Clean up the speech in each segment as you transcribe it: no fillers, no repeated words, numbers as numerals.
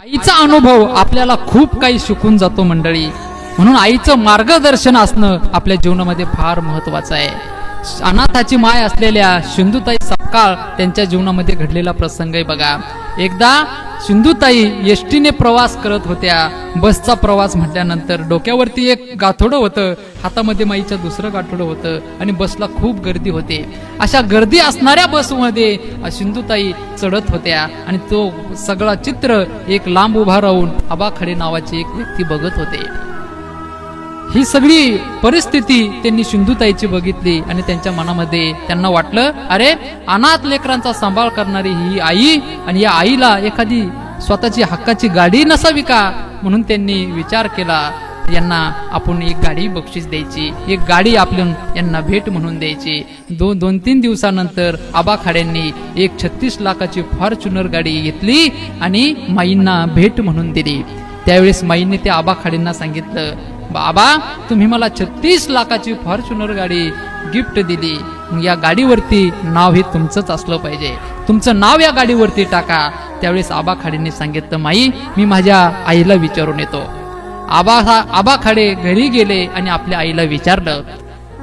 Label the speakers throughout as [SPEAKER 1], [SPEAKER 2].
[SPEAKER 1] आईचा अनुभव आपल्याला खूप काही शिकून जातो मंडळी. म्हणून आईचं मार्गदर्शन असणं आपल्या जीवनामध्ये फार महत्वाचं आहे. अनाथाची माय असलेल्या सिंधुताई सपकाळ त्यांच्या जीवनामध्ये घडलेला प्रसंग आहे बघा. एकदा सिंधुताई एसटीने प्रवास करत होत्या. बसचा प्रवास म्हटल्यानंतर डोक्यावरती एक गाठोडं होतं, हातामध्ये माईचं दुसरं गाठोडं होतं आणि बसला खूप गर्दी होते. अशा गर्दी असणाऱ्या बसमध्ये सिंधुताई चढत होत्या आणि तो सगळा चित्र एक लांब उभा राहून आबा खडे नावाची एक व्यक्ती बघत होते. ही सगळी परिस्थिती त्यांनी सिंधुताईची बघितली आणि त्यांच्या मनामध्ये त्यांना वाटलं, अरे अनाथ लेकरांचा सांभाळ करणारी ही आई आणि या आईला एखादी स्वतःची हक्काची गाडी नसावी का. म्हणून त्यांनी विचार केला, यांना आपण एक गाडी बक्षीस द्यायची, एक गाडी आपण यांना भेट म्हणून द्यायची. दोन तीन दिवसानंतर आबा खाड्यांनी एक 36 लाखाची फॉर्च्युनर गाडी घेतली आणि माईंना भेट म्हणून दिली. त्यावेळेस माईंनी त्या आबा खाड्यांना सांगितलं, बाबा तुम्ही मला 36 लाखाची फॉर्च्युनर गाडी गिफ्ट दिली, या गाडीवरती नाव हे तुमचंच असलं पाहिजे, तुमचं नाव या गाडीवरती टाका. त्यावेळेस आबा खाडेंनी सांगितलं, माई मी माझ्या आईला विचारून येतो. आबा खाडे घरी गेले आणि आपल्या आईला विचारलं.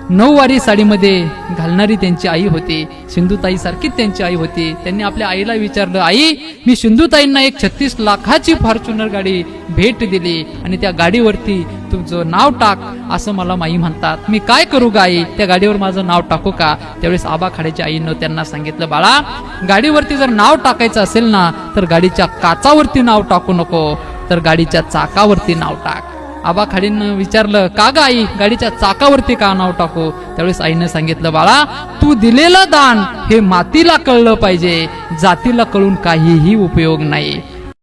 [SPEAKER 1] 9 वारी साडीमध्ये घालणारी त्यांची आई होती, सिंधुताई सारखीच त्यांची आई होती. त्यांनी आपल्या आईला विचारलं, आई मी सिंधुताईंना एक 36 लाखाची फॉर्च्युनर गाडी भेट दिली आणि त्या गाडीवरती तुमचं नाव टाक असं मला माई म्हणतात, मी काय करू गा आई, त्या गाडीवर माझं नाव टाकू का. त्यावेळेस आबा खाड्याच्या आईनं त्यांना सांगितलं, बाळा गाडीवरती जर नाव टाकायचं असेल ना तर गाडीच्या काचावरती नाव टाकू नको, तर गाडीच्या चाकावरती नाव टाक. आबा खाडीनं विचारलं, का ग आई गाडीच्या चाकावरती का नाव टाकू. त्यावेळेस आईनं सांगितलं, बाळा तू दिलेलं दान हे मातीला कळलं पाहिजे, जातीला कळून काहीही उपयोग नाही.